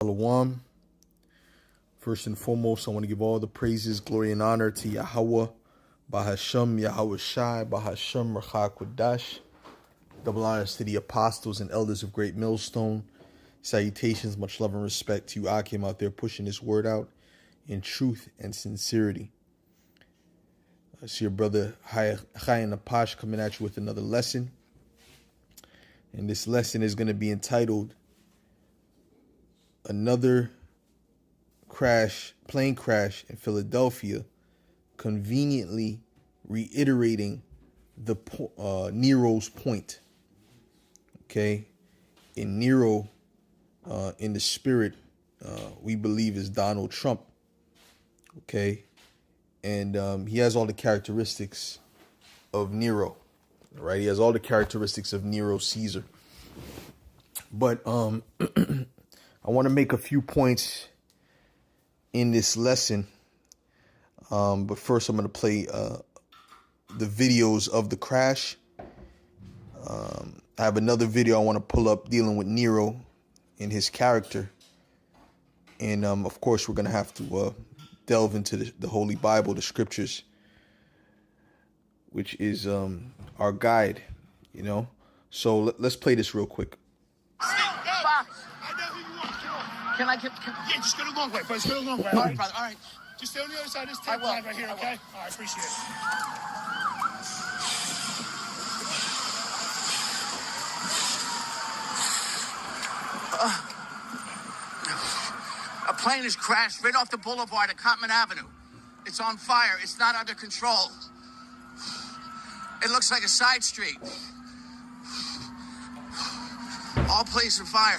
Shalom. First and foremost, I want to give all the praises, glory, and honor to Yahweh, Bahasham, Yahweh Shai, Bahasham, Rachak Kodash. Double honors to the apostles and elders of Great Millstone. Salutations, much love and respect to you, Akim, out there pushing this word out in truth and sincerity. I see your brother Chayan Apash coming at you with another lesson. And this lesson is going to be entitled Another Plane Crash in Philadelphia, conveniently reiterating the Nero's point. Okay, in Nero, in the spirit, we believe is Donald Trump. Okay, and he has all the characteristics of Nero, right? He has all the characteristics of Nero Caesar. But I want to make a few points in this lesson. But first, I'm going to play the videos of the crash. I have another video I want to pull up dealing with Nero and his character. And, of course, we're going to have to delve into the Holy Bible, the scriptures, which is our guide, you know. So let's play this real quick. Can I get? Yeah, just go the long way, brother. Just go the long way. All right, brother. All right. Just stay on the other side of this table right here, okay? All right, appreciate it. A plane has crashed right off the boulevard at Cotman Avenue. It's on fire. It's not under control. It looks like a side street. All police and fire.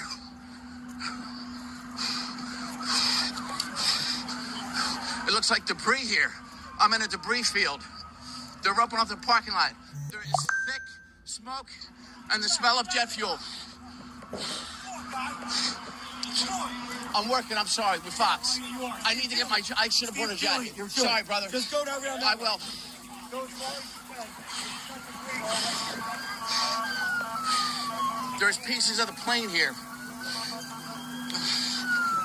It looks like debris here. I'm in a debris field. They're roping off the parking lot. There is thick smoke and the smell of jet fuel. I'm working, I'm sorry, with Fox. I need to get my, I should have brought a jacket. Sorry, brother. Just go down there. I will. There's pieces of the plane here.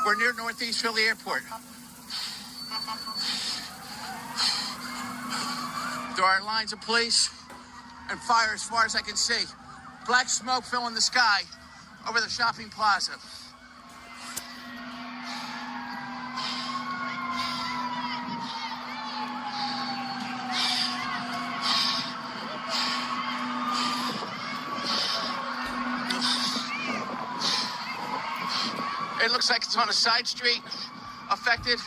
We're near Northeast Philly Airport. There are lines of police and fire as far as I can see. Black smoke filling the sky over the shopping plaza. It looks like it's on a side street, affected.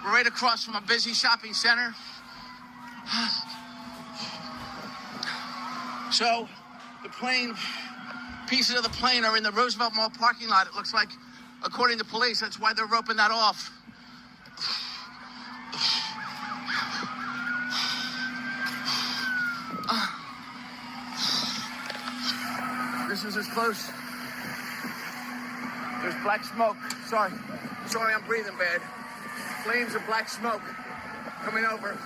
We're right across from a busy shopping center. So, the plane, pieces of the plane are in the Roosevelt Mall parking lot. It looks like, according to police, that's why they're roping that off. This is as close. There's black smoke. Sorry, I'm breathing bad. Flames of black smoke coming over.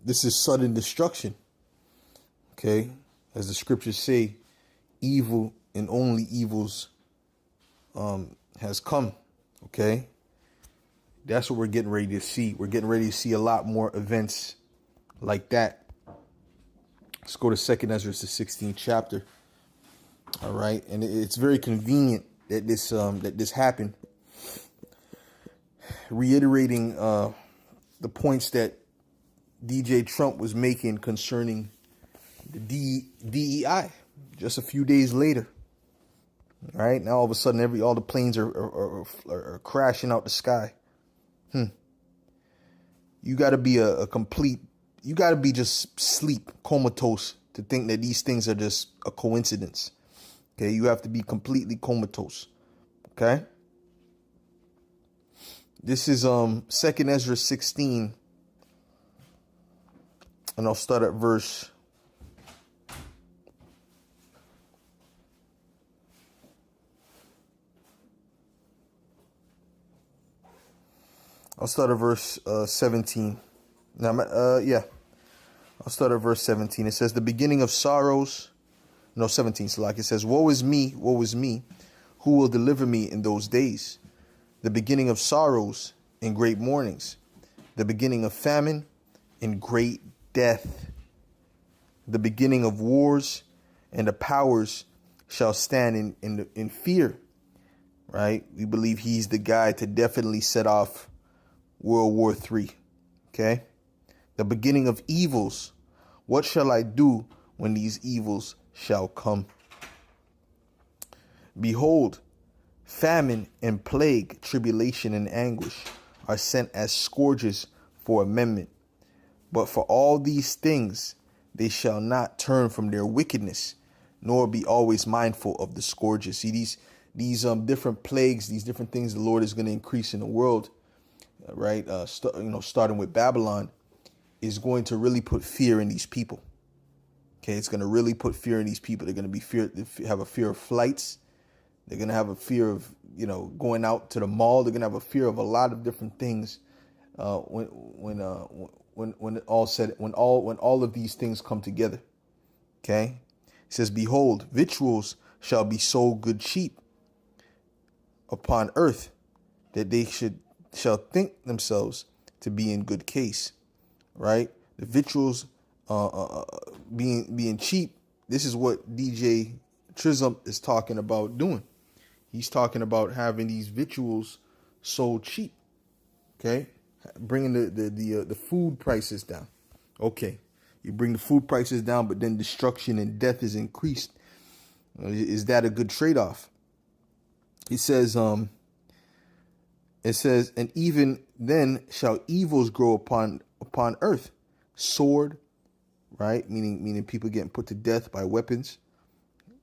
This is sudden destruction. Okay, as the scriptures say, evil and only evils has come. Okay, that's what we're getting ready to see. We're getting ready to see a lot more events like that. Let's go to 2nd Ezra, the 16th chapter. All right, and it's very convenient that this happened, reiterating the points that DJ Trump was making concerning the DEI just a few days later. All right, now all of a sudden all the planes are crashing out the sky. You got to be you got to be just comatose to think that these things are just a coincidence. Okay, you have to be completely comatose. Okay? This is 2nd Ezra 16. And I'll start at verse 17. Now, I'll start at verse 17. It says, the beginning of sorrows. No, 17. So like it says, woe is me, who will deliver me in those days? The beginning of sorrows and great mournings. The beginning of famine and great death. The beginning of wars, and the powers shall stand in fear. Right? We believe he's the guy to definitely set off World War III. Okay? The beginning of evils. What shall I do when these evils shall come? Behold, famine and plague, tribulation and anguish are sent as scourges for amendment. But for all these things, they shall not turn from their wickedness, nor be always mindful of the scourges. See, these different plagues, these different things the Lord is going to increase in the world, right? Starting with Babylon, is going to really put fear in these people. Okay, it's going to really put fear in these people. They're going to have a fear of flights. They're going to have a fear of, going out to the mall. They're going to have a fear of a lot of different things. When all of these things come together. Okay, it says, behold, victuals shall be sold good cheap upon earth, that they shall think themselves to be in good case. Right, the victuals being cheap. This is what DJ Trism is talking about doing. He's talking about having these victuals sold cheap. Okay, bringing the food prices down. Okay, you bring the food prices down, but then destruction and death is increased. Is that a good trade-off? He says, and even then shall evils grow upon earth, sword, right? Meaning people getting put to death by weapons.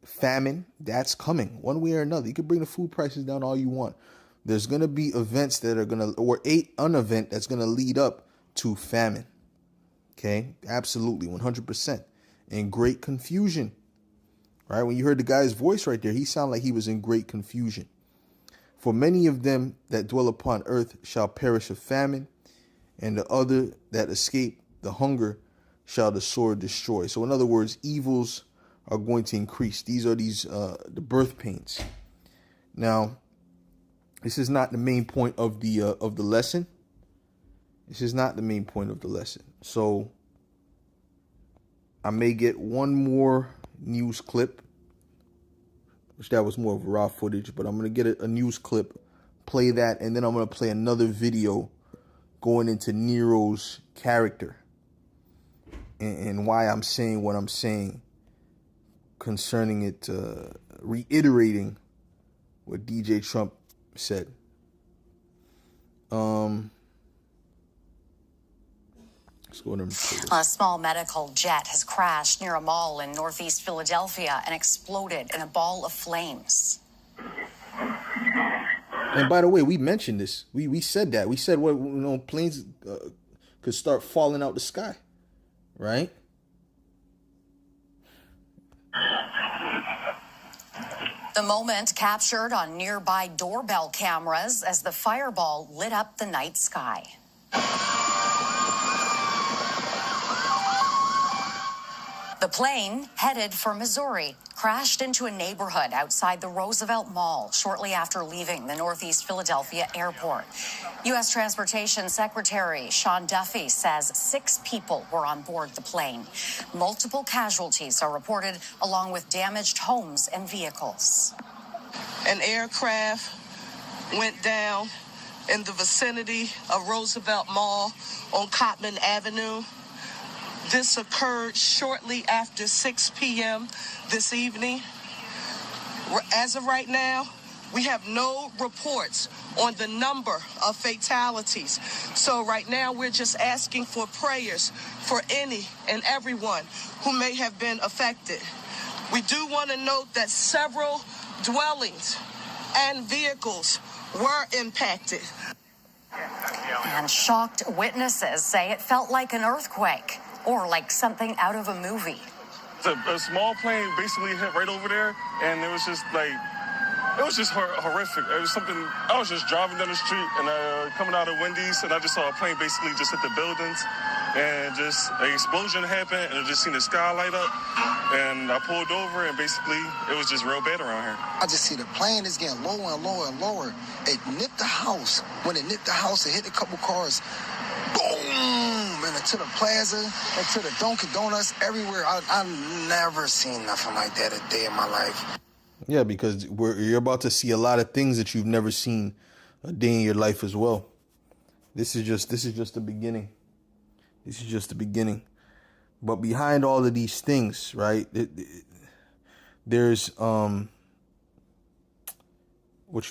Famine, that's coming one way or another. You can bring the food prices down all you want. There's going to be events that are going to, or an event that's going to lead up to famine. Okay, absolutely, 100%. And great confusion, right? When you heard the guy's voice right there, he sounded like he was in great confusion. For many of them that dwell upon earth shall perish of famine, and the other that escape the hunger shall the sword destroy. So in other words, evils are going to increase. These are the birth pains. Now, this is not the main point of the lesson. This is not the main point of the lesson. So I may get one more news clip, which that was more of raw footage, but I'm going to get a news clip, play that, and then I'm going to play another video going into Nero's character and why I'm saying what I'm saying concerning it, reiterating what DJ Trump said. Let's go a small medical jet has crashed near a mall in northeast Philadelphia and exploded in a ball of flames. And by the way, we mentioned this. We said that. We said planes could start falling out the sky, right? The moment captured on nearby doorbell cameras as the fireball lit up the night sky. The plane, headed for Missouri, crashed into a neighborhood outside the Roosevelt Mall shortly after leaving the Northeast Philadelphia airport. U.S. Transportation Secretary Sean Duffy says 6 people were on board the plane. Multiple casualties are reported, along with damaged homes and vehicles. An aircraft went down in the vicinity of Roosevelt Mall on Cottman Avenue. This occurred shortly after 6 p.m. this evening. As of right now, we have no reports on the number of fatalities. So right now, we're just asking for prayers for any and everyone who may have been affected. We do want to note that several dwellings and vehicles were impacted. And shocked witnesses say it felt like an earthquake or like something out of a movie. A small plane basically hit right over there, and it was just like, it was just horrific. It was something, I was just driving down the street and coming out of Wendy's, and I just saw a plane basically just hit the buildings, and just an explosion happened, and I just seen the sky light up, and I pulled over, and basically it was just real bad around here. I just see the plane is getting lower and lower and lower. It nipped the house. When it nipped the house, it hit a couple cars. Boom! And to the plaza, and to the Dunkin' Donuts, everywhere. I've never seen nothing like that a day in my life. Yeah, because you're about to see a lot of things that you've never seen a day in your life as well. This is just the beginning. This is just the beginning. But behind all of these things, right? There's what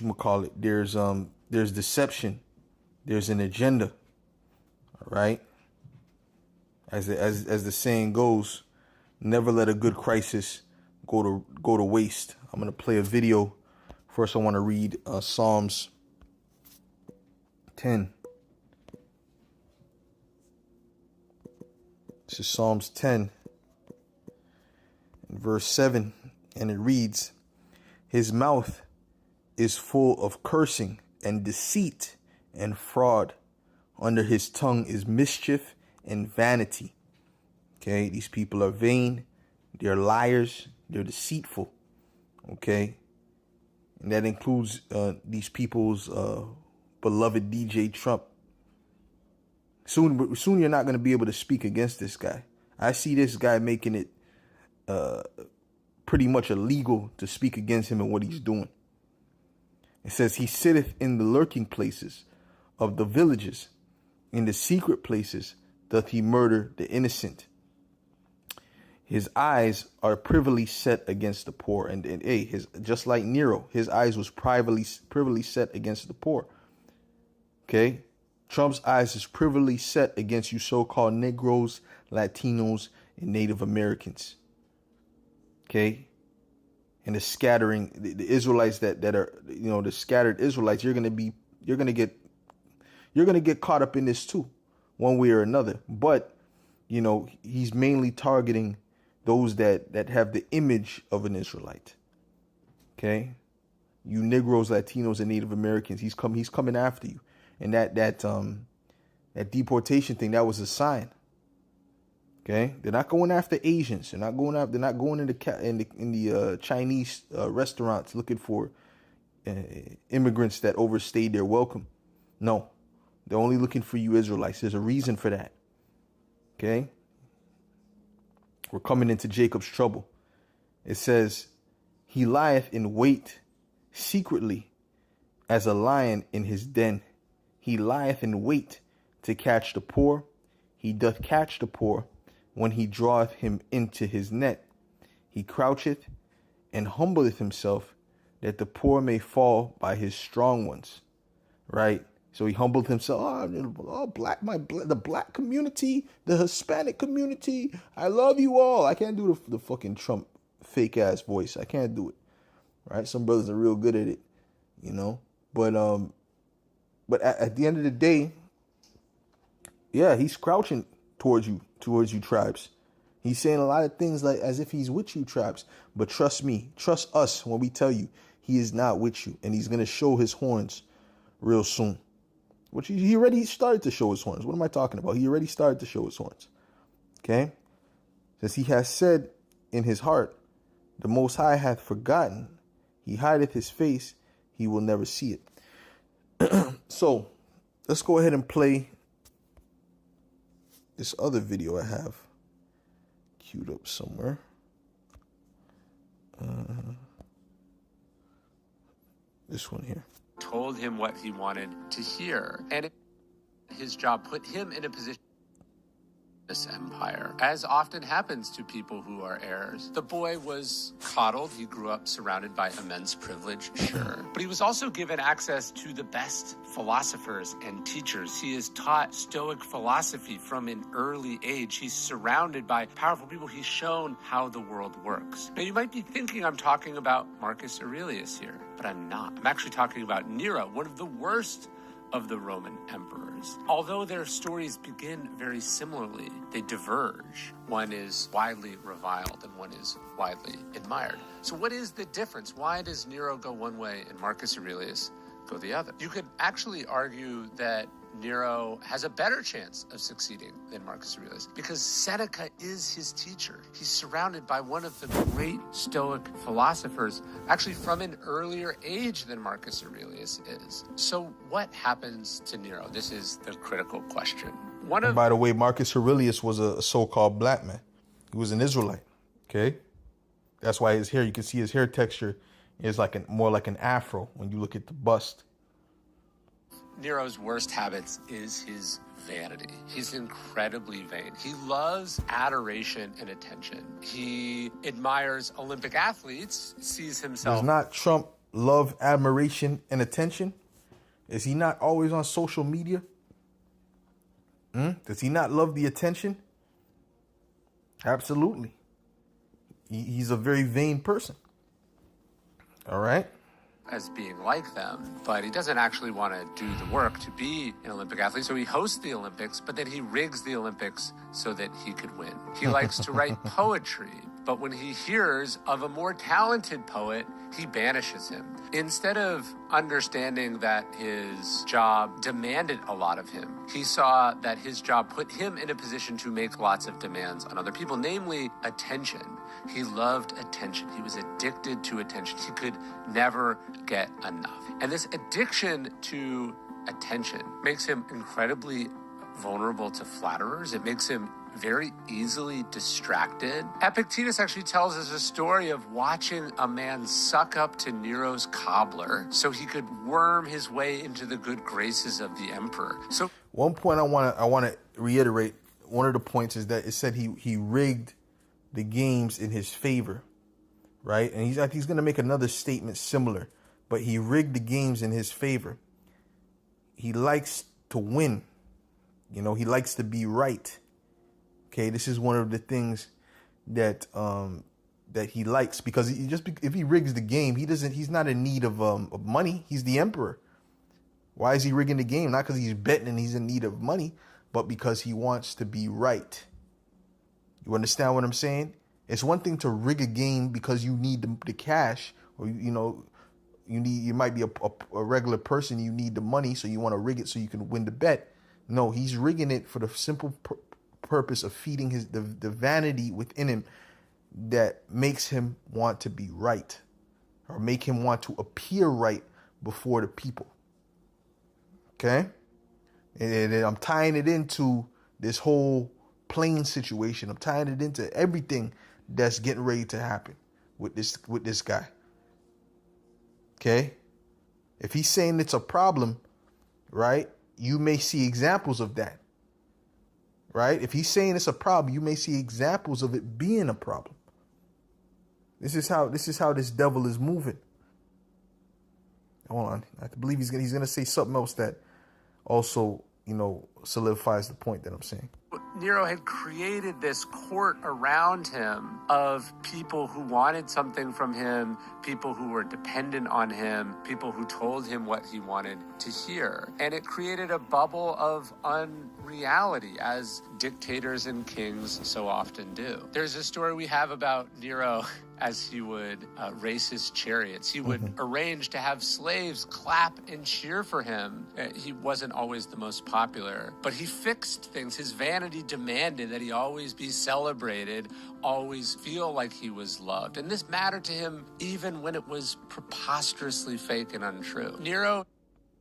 you call it? There's deception. There's an agenda. All right. As the saying goes, never let a good crisis go to waste. I'm gonna play a video. First, I want to read Psalms 10. This is Psalms 10, verse 7, and it reads, "His mouth is full of cursing and deceit and fraud. Under his tongue is mischief and vanity." Okay, these people are vain, they're liars, they're deceitful. Okay, and that includes these people's beloved DJ Trump. Soon you're not going to be able to speak against this guy. I see this guy making it pretty much illegal to speak against him and what he's doing. It says, "He sitteth in the lurking places of the villages. In the secret places doth he murder the innocent. His eyes are privily set against the poor." And just like Nero, his eyes was privily set against the poor. Okay? Trump's eyes is privily set against you so-called Negroes, Latinos, and Native Americans. Okay? And the scattering, the Israelites that are, the scattered Israelites, you're gonna get caught up in this too, one way or another. But, he's mainly targeting those that have the image of an Israelite. Okay? You Negroes, Latinos, and Native Americans, he's coming after you. And that deportation thing, that was a sign. Okay, they're not going after Asians. They're not going in the Chinese restaurants looking for immigrants that overstayed their welcome. No, they're only looking for you Israelites. There's a reason for that. Okay, we're coming into Jacob's trouble. It says, "He lieth in wait secretly as a lion in his den. He lieth in wait to catch the poor. He doth catch the poor when he draweth him into his net. He croucheth and humbleth himself that the poor may fall by his strong ones." Right? So he humbled himself. The black community, the Hispanic community. I love you all. I can't do the fucking Trump fake ass voice. I can't do it. Right? Some brothers are real good at it, But at the end of the day, yeah, he's crouching towards you tribes. He's saying a lot of things like as if he's with you tribes. But trust me, trust us when we tell you he is not with you. And he's going to show his horns real soon. Which he already started to show his horns. What am I talking about? He already started to show his horns. Okay? Says he has said in his heart, "The Most High hath forgotten. He hideth his face. He will never see it." So let's go ahead and play this other video I have queued up somewhere. This one here. Told him what he wanted to hear. And his job put him in a position. this empire, as often happens to people who are heirs. The boy was coddled. He grew up surrounded by immense privilege, sure, but he was also given access to the best philosophers and teachers. He is taught Stoic philosophy from an early age. He's surrounded by powerful people. He's shown how the world works. Now, you might be thinking I'm talking about Marcus Aurelius here, but I'm not. I'm actually talking about Nero, one of the worst of the Roman emperors. Although their stories begin very similarly, they diverge. One is widely reviled and one is widely admired. So what is the difference? Why does Nero go one way and Marcus Aurelius go the other? You could actually argue that Nero has a better chance of succeeding than Marcus Aurelius because Seneca is his teacher. He's surrounded by one of the great Stoic philosophers, actually from an earlier age than Marcus Aurelius is. So what happens to Nero? This is the critical question. And by the way, Marcus Aurelius was a so-called black man. He was an Israelite, okay? That's why his hair, you can see his hair texture is like more like an afro when you look at the bust. Nero's worst habits is his vanity. He's incredibly vain. He loves adoration and attention. He admires Olympic athletes, sees himself. Does not Trump love admiration and attention? Is he not always on social media? Does he not love the attention? Absolutely. He's a very vain person. All right. As being like them, but he doesn't actually want to do the work to be an Olympic athlete. So he hosts the Olympics, but then he rigs the Olympics so that he could win. He likes to write poetry, but when he hears of a more talented poet, he banishes him. Instead of understanding that his job demanded a lot of him, he saw that his job put him in a position to make lots of demands on other people, namely attention. He loved attention. He was addicted to attention. He could never get enough. And this addiction to attention makes him incredibly vulnerable to flatterers. It makes him very easily distracted. Epictetus actually tells us a story of watching a man suck up to Nero's cobbler so he could worm his way into the good graces of the emperor. So one point I want to reiterate, one of the points is that it said he rigged the games in his favor, right? And he's going to make another statement similar, but he rigged the games in his favor. He likes to win. You know, he likes to be right. Okay, this is one of the things that that he likes, because if he rigs the game, he's not in need of money. He's the emperor. Why is he rigging the game? Not because he's betting and he's in need of money, but because he wants to be right. You understand what I'm saying? It's one thing to rig a game because you need the cash, or you might be a regular person. You need the money, so you want to rig it so you can win the bet. No, he's rigging it for the simple purpose of feeding the vanity within him that makes him want to be right, or make him want to appear right before the people. Okay, and I'm tying it into this whole plane situation. I'm tying it into everything that's getting ready to happen with this guy. Okay, if he's saying it's a problem, right, you may see examples of that. Right? If he's saying it's a problem, you may see examples of it being a problem. This is how this devil is moving. Hold on. I believe he's gonna say something else that also, solidifies the point that I'm saying. Nero had created this court around him of people who wanted something from him, people who were dependent on him, people who told him what he wanted to hear. And it created a bubble of unreality, as dictators and kings so often do. There's a story we have about Nero as he would race his chariots. He would arrange to have slaves clap and cheer for him. He wasn't always the most popular, but he fixed things. His vanity demanded that he always be celebrated, always feel like he was loved. And this mattered to him even when it was preposterously fake and untrue. Nero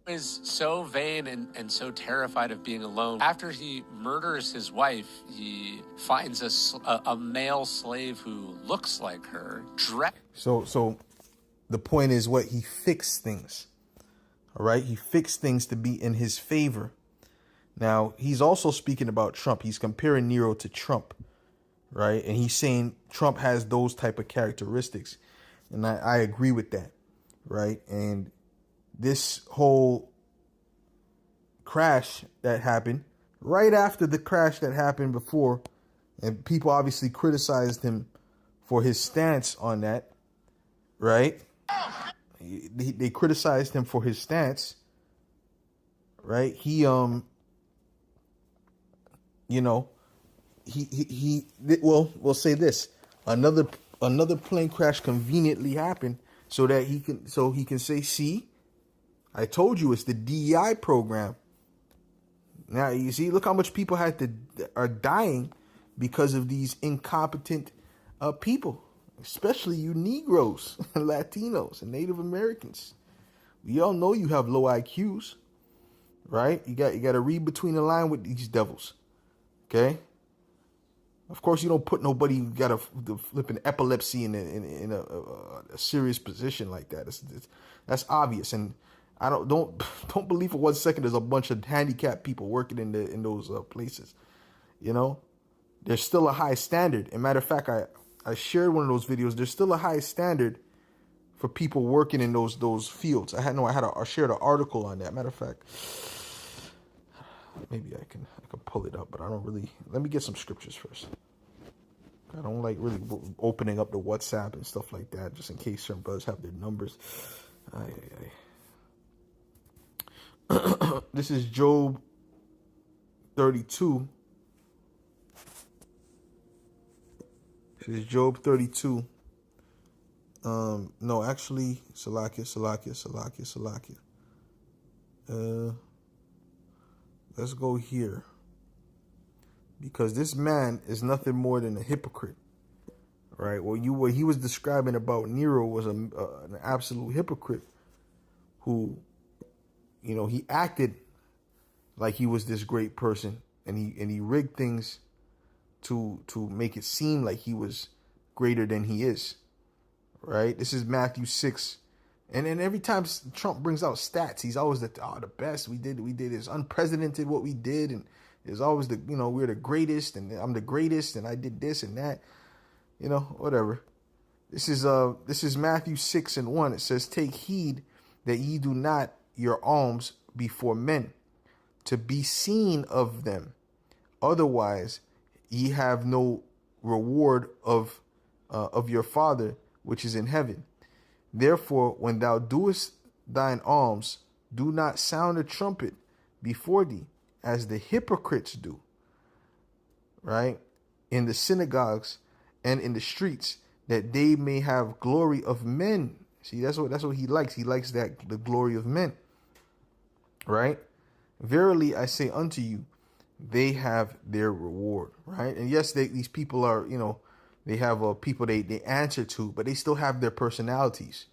is so vain and so terrified of being alone. After he murders his wife, he finds a male slave who looks like her. So the point is what? He fixed things. All right? He fixed things to be in his favor. Now, he's also speaking about Trump. He's comparing Nero to Trump, right? And he's saying Trump has those type of characteristics. And I agree with that, right? And this whole crash that happened, right after the crash that happened before, and people obviously criticized him for his stance on that, right? They criticized him for his stance, right? He we'll say this. Another plane crash conveniently happened so that he can say, see, I told you it's the DEI program. Now you see, look how much people are dying because of these incompetent people, especially you Negroes, Latinos, and Native Americans. We all know you have low IQs, right? You got to read between the line with these devils, okay? Of course, you don't put nobody who got a flipping epilepsy in a serious position like that. That's obvious, and I don't believe for 1 second there's a bunch of handicapped people working in those places. You know, there's still a high standard. And matter of fact, I shared one of those videos. There's still a high standard for people working in those fields. I shared an article on that. Matter of fact, maybe I can pull it up, but I don't really. Let me get some scriptures first. I don't like really opening up the WhatsApp and stuff like that, just in case certain brothers have their numbers. This is Job 32. This is Job 32. No, actually, Salakia. Let's go here. Because this man is nothing more than a hypocrite. Right? What he was describing about Nero was an absolute hypocrite who, you know, he acted like he was this great person, and he rigged things to make it seem like he was greater than he is. Right? This is Matthew 6. And then every time Trump brings out stats, he's always the best. We did is unprecedented what we did, and there's always we're the greatest, and I'm the greatest, and I did this and that. You know, whatever. This is Matthew 6:1. It says, "Take heed that ye do not your alms before men, to be seen of them. Otherwise, ye have no reward of your Father which is in heaven. Therefore, when thou doest thine alms, do not sound a trumpet before thee, as the hypocrites do, right, in the synagogues and in the streets, that they may have glory of men." See, that's what he likes. He likes the glory of men, right? "Verily I say unto you, they have their reward," right? And yes, these people are, they have people they answer to, but they still have their personalities.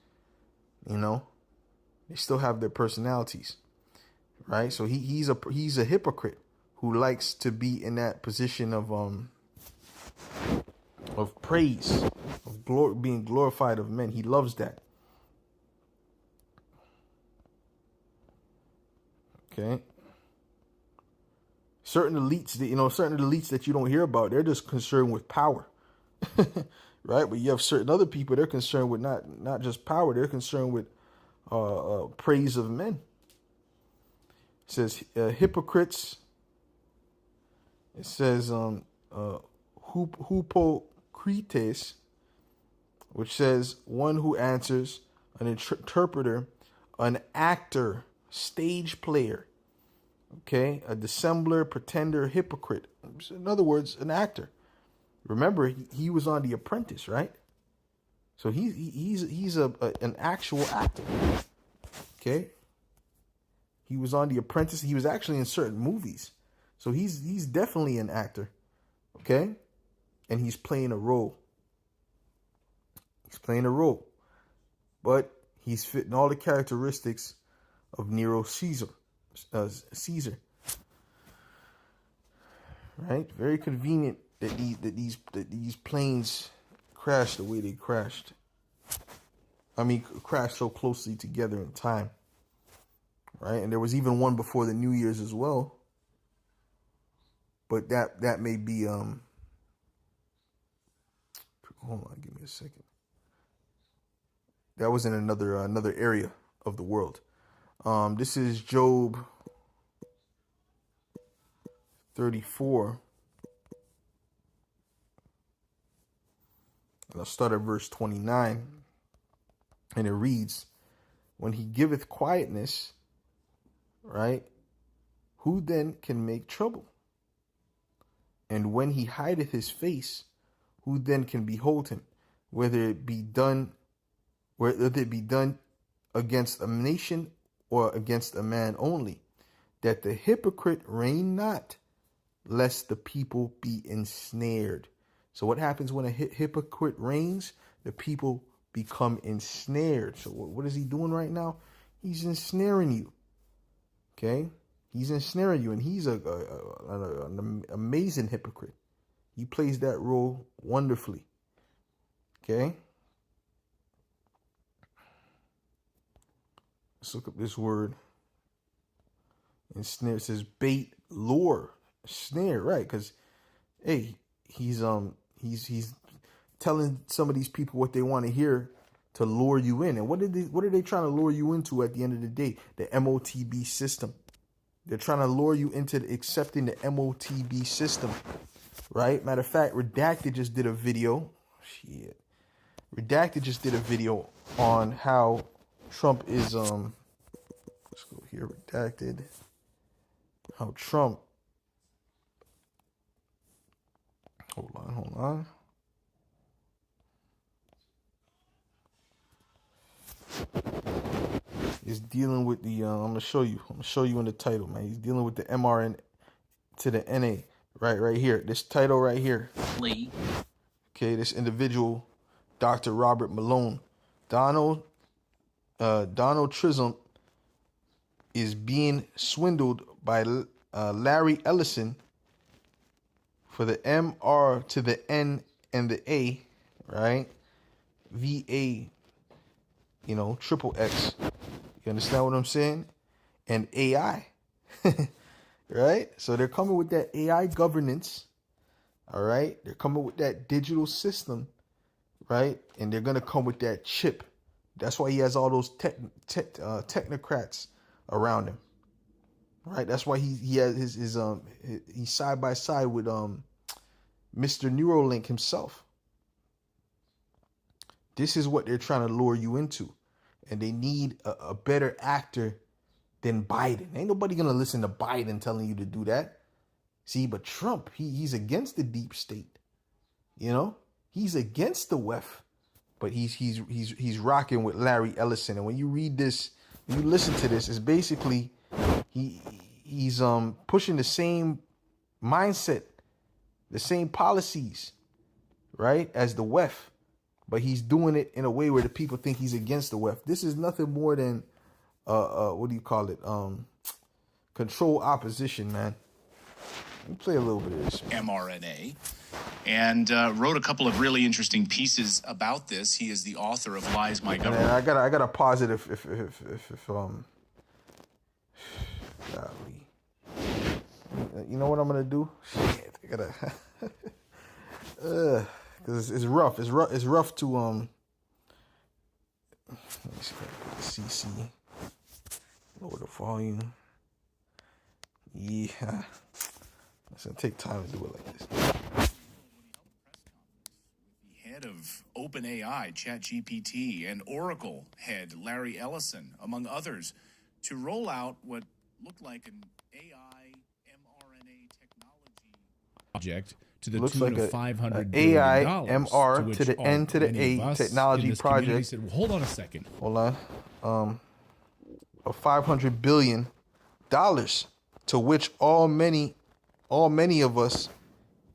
They still have their personalities, right? So he's a hypocrite who likes to be in that position of praise, of glory, being glorified of men. He loves that. Okay. Certain elites that you don't hear about, they're just concerned with power. Right? But you have certain other people, they're concerned with not just power, they're concerned with praise of men. It says hypocrites. It says hypocrites, which says one who answers, an interpreter, an actor, stage player, okay, a dissembler, pretender, hypocrite. In other words, an actor. Remember, he was on The Apprentice, right? So he's an actual actor. Okay, he was on The Apprentice. He was actually in certain movies, so he's definitely an actor. Okay, and he's playing a role. But he's fitting all the characteristics of Nero Caesar. Right? Very convenient that these planes crashed the way they crashed. Crashed so closely together in time. Right? And there was even one before the New Year's as well. But that may be hold on, give me a second. That was in another area of the world. This is Job 34. And I'll start at verse 29. And it reads, when he giveth quietness, right? Who then can make trouble? And when he hideth his face, who then can behold him? Whether it be done against a nation or against a man only, that the hypocrite reign not, lest the people be ensnared. So what happens when a hypocrite reigns? The people become ensnared. So what is he doing right now? He's ensnaring you. Okay? He's ensnaring you, and he's an amazing hypocrite. He plays that role wonderfully. Okay? Let's look up this word. Ensnare. It says bait, lure, snare, right? Because, hey, he's telling some of these people what they want to hear to lure you in. And what are they trying to lure you into at the end of the day? The MOTB system. They're trying to lure you into accepting the MOTB system, right? Matter of fact, Redacted just did a video. Redacted just did a video on how Trump is, let's go here, Redacted. How Trump, hold on. Is dealing with the I'm gonna show you in the title, man. He's dealing with the mRNA to the NA, right here. This title right here. Lee. Okay, this individual, Dr. Robert Malone, Donald Trump is being swindled by Larry Ellison for the MR to the N and the A, right? VA, triple X. You understand what I'm saying? And AI, right? So they're coming with that AI governance, all right? They're coming with that digital system, right? And they're going to come with that chip. That's why he has all those technocrats around him, right? That's why he has his he's side by side with Mr. Neuralink himself. This is what they're trying to lure you into. And they need a better actor than Biden. Ain't nobody going to listen to Biden telling you to do that. See, but Trump, he's against the deep state. He's against the WEF. But he's rocking with Larry Ellison. And when you read this, when you listen to this, it's basically he's pushing the same mindset, the same policies, right, as the WEF. But he's doing it in a way where the people think he's against the WEF. This is nothing more than, what do you call it? Control opposition, man. Let me play a little bit of this. mRNA, and wrote a couple of really interesting pieces about this. He is the author of Lies My Government. And I gotta pause it if golly. You know what I'm gonna do? Shit, I gotta. Because it's rough. It's rough to let me see if I can CC. Lower the volume. Yeah. It's gonna take time to do it like this. The head of OpenAI, ChatGPT, and Oracle head Larry Ellison, among others, to roll out what looked like an AI mRNA technology project to the looks tune like of $500 billion. AI MR to the N to the A technology project. Said, well, hold on a second. Hold on. Of $500 billion, to which many of us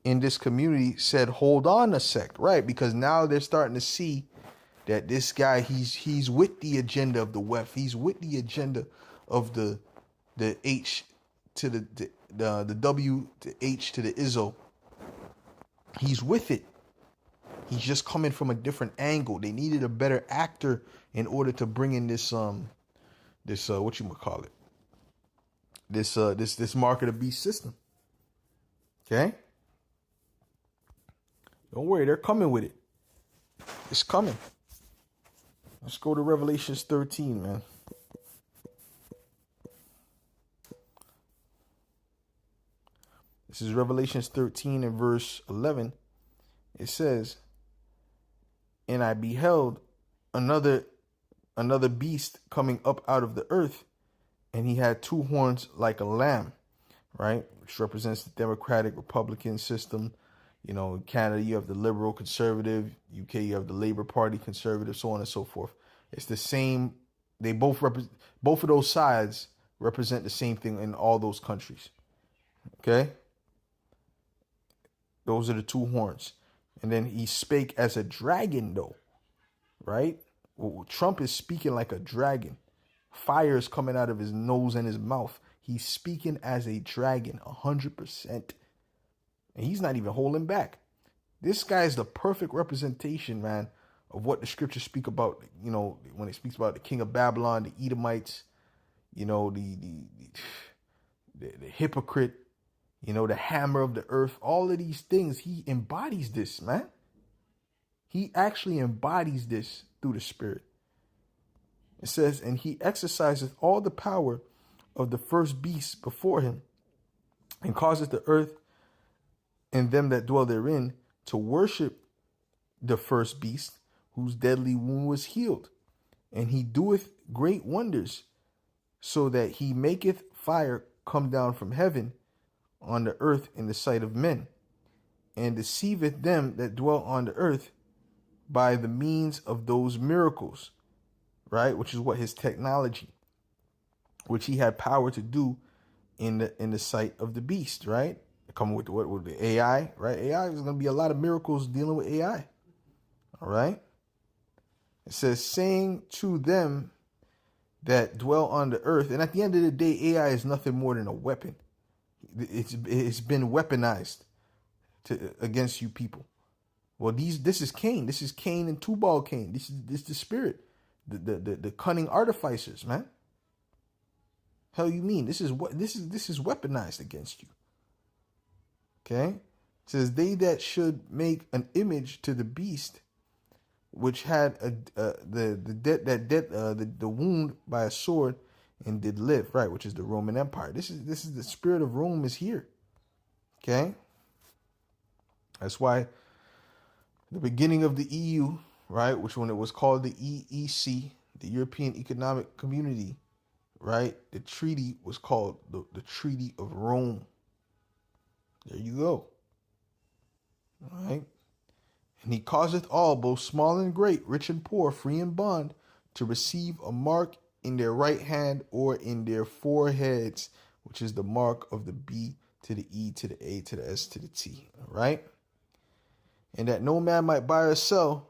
in this community said, hold on a sec, right? Because now they're starting to see that this guy, he's with the agenda of the WEF. He's with the agenda of the H to the W to H to the ISO. He's with it. He's just coming from a different angle. They needed a better actor in order to bring in this what you call it? This mark of the beast system. Okay? Don't worry, they're coming with it. It's coming. Let's go to Revelations 13, man. This is Revelations 13 and verse 11. It says, and I beheld another beast coming up out of the earth, and he had two horns like a lamb, right? Which represents the Democratic Republican system. You know, in Canada, you have the Liberal Conservative. UK, you have the Labour Party Conservative, so on and so forth. It's the same. They both both of those sides represent the same thing in all those countries. Okay? Those are the two horns. And then he spake as a dragon, though. Right? Well, Trump is speaking like a dragon. Fire is coming out of his nose and his mouth. He's speaking as a dragon, 100%. And he's not even holding back. This guy is the perfect representation, man, of what the scriptures speak about, you know, when it speaks about the king of Babylon, the Edomites, you know, the hypocrite, you know, the hammer of the earth, all of these things. He embodies this, man. He actually embodies this through the Spirit. It says, and he exerciseth all the power of the first beast before him, and causeth the earth and them that dwell therein to worship the first beast, whose deadly wound was healed. And he doeth great wonders, so that he maketh fire come down from heaven on the earth in the sight of men, and deceiveth them that dwell on the earth by the means of those miracles, right? Which is what his technology, which he had power to do in the sight of the beast, right? Coming with what with the AI, right? AI is going to be a lot of miracles dealing with AI. All right. It says, saying to them that dwell on the earth, and at the end of the day, AI is nothing more than a weapon. It's been weaponized against you people. Well, this is Cain. This is Cain and Tubal Cain. This is the spirit, the cunning artificers, man. Hell, you mean this is weaponized against you? Okay, it says they that should make an image to the beast, which had the wound by a sword and did live, right? Which is the Roman Empire. This is the spirit of Rome is here. Okay, that's why the beginning of the EU, right, which when it was called the EEC, the European Economic Community, right, the treaty was called the Treaty of Rome. There you go. All right. And he causeth all, both small and great, rich and poor, free and bond, to receive a mark in their right hand or in their foreheads, which is the mark of the B to the E to the A to the S to the T. All right. And that no man might buy or sell,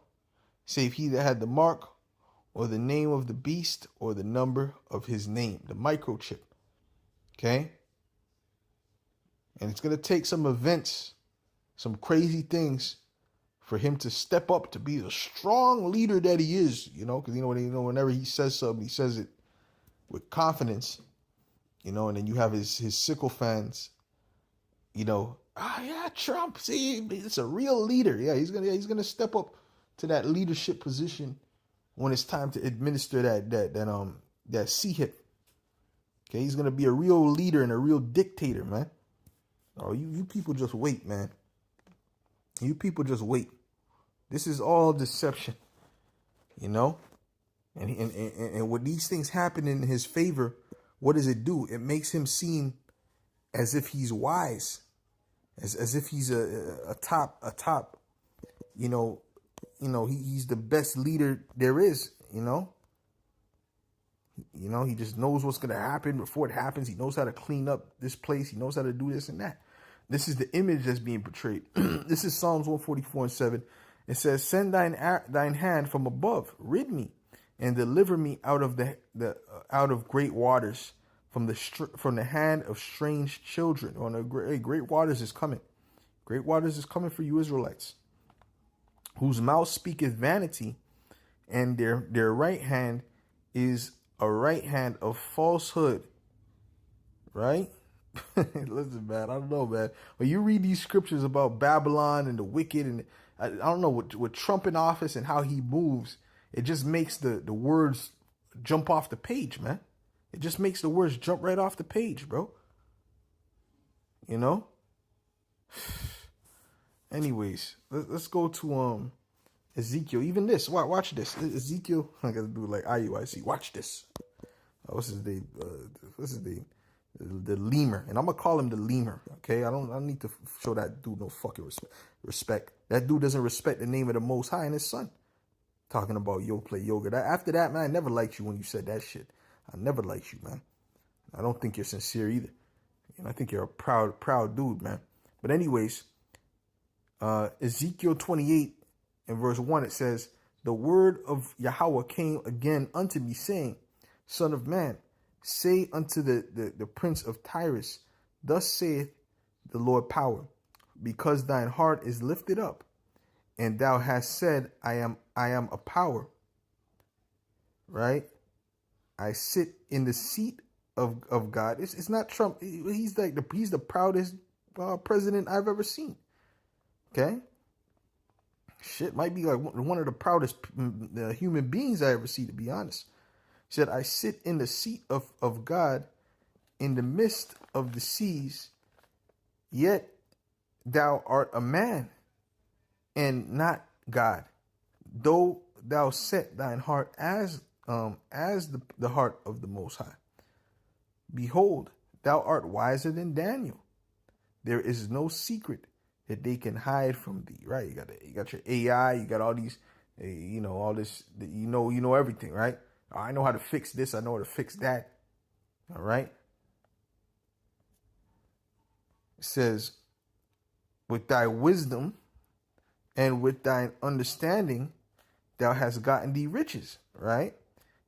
save he that had the mark or the name of the beast or the number of his name, the microchip. Okay. And it's going to take some events, some crazy things for him to step up to be the strong leader that he is, you know, because, whenever he says something, he says it with confidence, you know, and then you have his sycophants, you know, yeah, Trump, see, it's a real leader. Yeah, he's gonna step up to that leadership position when it's time to administer that CHIP. Okay, he's gonna be a real leader and a real dictator, man. Oh, you people just wait, man. You people just wait. This is all deception, you know? And when these things happen in his favor, what does it do? It makes him seem as if he's wise, as if he's a top, he's the best leader there is, you know? He just knows what's going to happen before it happens. He knows how to clean up this place. He knows how to do this and that. This is the image that's being portrayed. This is Psalms 144:7. It says, "Send thine hand from above, rid me, and deliver me out of out of great waters, from the hand of strange children." Great waters is coming. Great waters is coming for you Israelites, whose mouth speaketh vanity, and their right hand is a right hand of falsehood. Right? Listen, man, I don't know, man. When you read these scriptures about Babylon and the wicked, and I don't know, with Trump in office and how he moves, it just makes the words jump off the page, man. It just makes the words jump right off the page, bro. You know? Anyways, let's go to Ezekiel. Even this, watch this. Ezekiel, I gotta do like IUIC. Watch this. What's his name? The lemur, and I'm gonna call him the lemur. Okay, I don't need to show that dude no fucking respect. That dude doesn't respect the name of the Most High and His Son. Talking about yo play yoga. After that, man, I never liked you when you said that shit. I never liked you, man. I don't think you're sincere either. And I think you're a proud dude, man. But anyways, Ezekiel 28 and verse 1, it says, the word of Yahweh came again unto me, saying, Son of man, say unto the prince of Tyrus, thus saith the Lord power, because thine heart is lifted up, and thou hast said, I am a power. Right? I sit in the seat of God. It's not Trump. He's the proudest president I've ever seen. Okay? Shit, might be like one of the proudest human beings I ever see, to be honest. He said, I sit in the seat of God in the midst of the seas, yet thou art a man and not God, though thou set thine heart as the heart of the Most High. Behold, thou art wiser than Daniel. There is no secret that they can hide from thee. Right? You got your AI. You got all these, all this. You know everything, right? I know how to fix this. I know how to fix that. All right. It says, with thy wisdom and with thine understanding, thou hast gotten thee riches, right?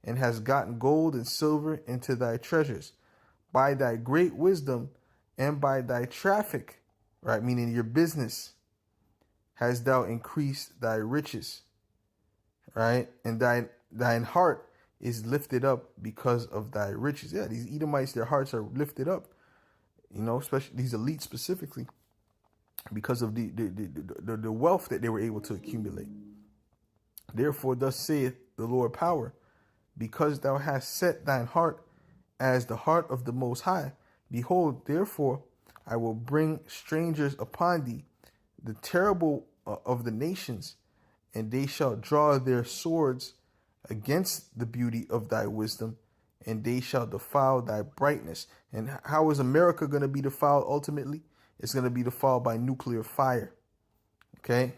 And hast gotten gold and silver into thy treasures. By thy great wisdom and by thy traffic, right? Meaning your business, hast thou increased thy riches, right? And thine heart is lifted up because of thy riches. Yeah, these Edomites, their hearts are lifted up, especially these elites specifically, because of the wealth that they were able to accumulate. Therefore, thus saith the Lord power, because thou hast set thine heart as the heart of the Most High. Behold, therefore, I will bring strangers upon thee, the terrible of the nations, and they shall draw their swords against the beauty of thy wisdom, and they shall defile thy brightness. And how is America going to be defiled ultimately? It's going to be defiled by nuclear fire. Okay?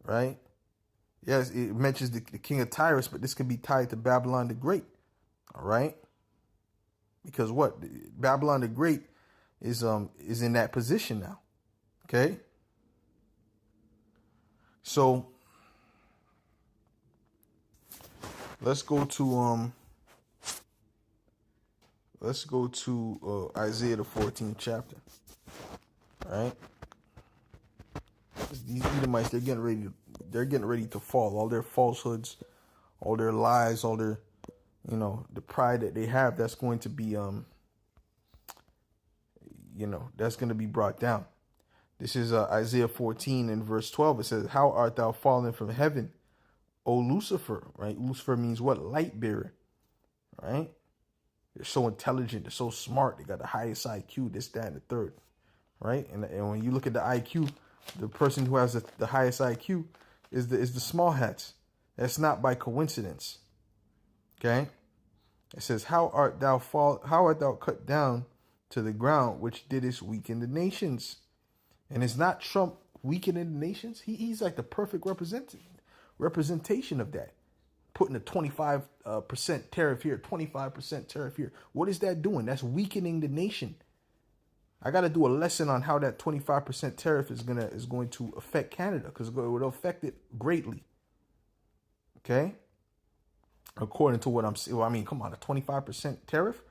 Right? Yes, it mentions the king of Tyrus, but this can be tied to Babylon the Great. All right? Because what? Babylon the Great is in that position now. Okay? So let's go to Isaiah the 14th chapter. All right? These Edomites, they're getting ready to fall. All their falsehoods, all their lies, all their the pride that they have, that's going to be that's going to be brought down. This is Isaiah 14 and verse 12. It says, how art thou fallen from heaven, O Lucifer? Right? Lucifer means what? Light bearer. Right? They're so intelligent. They're so smart. They got the highest IQ, this, that, and the third. Right? And when you look at the IQ, the person who has the highest IQ is the small hats. That's not by coincidence. Okay? It says, how art thou cut down to the ground, which didst weaken the nations? And it's not Trump weakening the nations. He's like the perfect representation of that. Putting a 25% tariff here, 25% tariff here. What is that doing? That's weakening the nation. I got to do a lesson on how that 25% tariff is going to affect Canada, because it will affect it greatly. Okay? According to what I'm seeing, I mean, come on, a 25% tariff?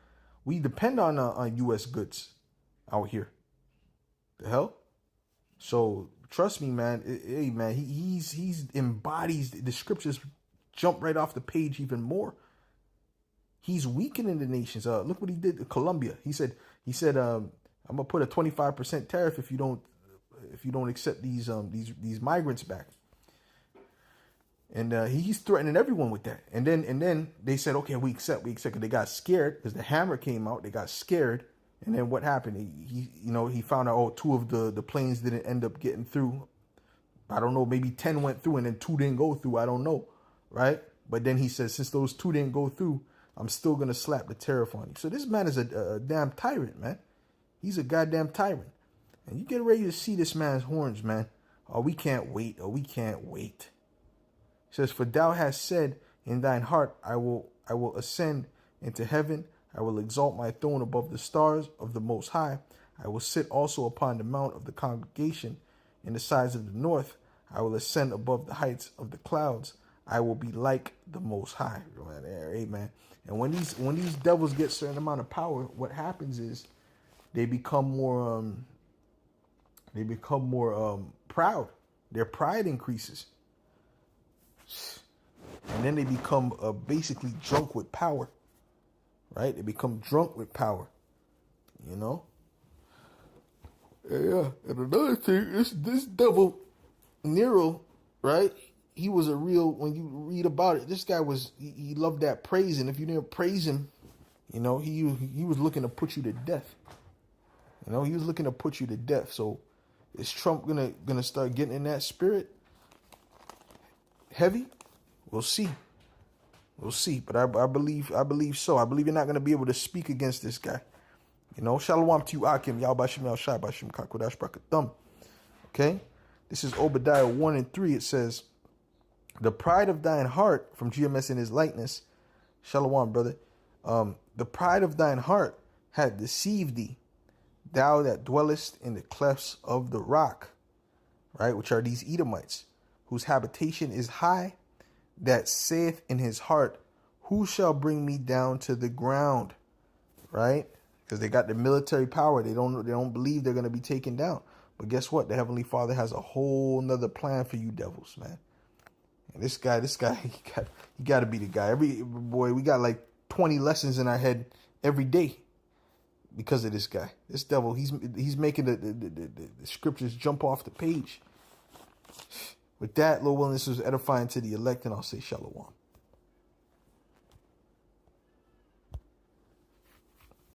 We depend on U.S. goods out here. The hell? So trust me, man. Hey, man, he's embodies the scriptures. Jump right off the page even more. He's weakening the nations. Look what he did to Colombia. He said, I'm gonna put a 25% tariff if you don't accept these migrants back. And he's threatening everyone with that. And then they said, okay, we accept. Because they got scared because the hammer came out. They got scared. And then what happened? He found out, two of the planes didn't end up getting through. I don't know. Maybe 10 went through and then 2 didn't go through. I don't know. Right. But then he says, since those 2 didn't go through, I'm still going to slap the tariff on you. So this man is a damn tyrant, man. He's a goddamn tyrant. And you get ready to see this man's horns, man. Oh, we can't wait. Oh, we can't wait. It says, for thou hast said in thine heart, I will ascend into heaven. I will exalt my throne above the stars of the Most High. I will sit also upon the mount of the congregation in the sides of the north. I will ascend above the heights of the clouds. I will be like the Most High. Amen. And when these devils get a certain amount of power, what happens is they become more proud. Their pride increases. And then they become basically drunk with power, right? They become drunk with power, you know? Yeah. And another thing is this devil, Nero, right? He was a real, when you read about it, this guy he loved that praise. And if you didn't praise him, you know, he was looking to put you to death. You know, he was looking to put you to death. So is Trump gonna start getting in that spirit heavy? We'll see. We'll see. But I believe so. I believe you're not going to be able to speak against this guy. You know, Shalom to you, Akim. Yal Bashim Yal Shai Bashim Kakodash Brakathum. Okay? This is Obadiah 1 and 3. It says, the pride of thine heart, from GMS in his likeness. Shalom, brother. The pride of thine heart had deceived thee, thou that dwellest in the clefts of the rock. Right? Which are these Edomites, whose habitation is high, that saith in his heart, who shall bring me down to the ground? Right? Because they got the military power. They don't believe they're going to be taken down. But guess what? The Heavenly Father has a whole nother plan for you devils, man. And this guy, he got to be the guy. We got like 20 lessons in our head every day because of this guy. This devil, he's making the scriptures jump off the page. With that, Lord willing, this was edifying to the elect, and I'll say shalom.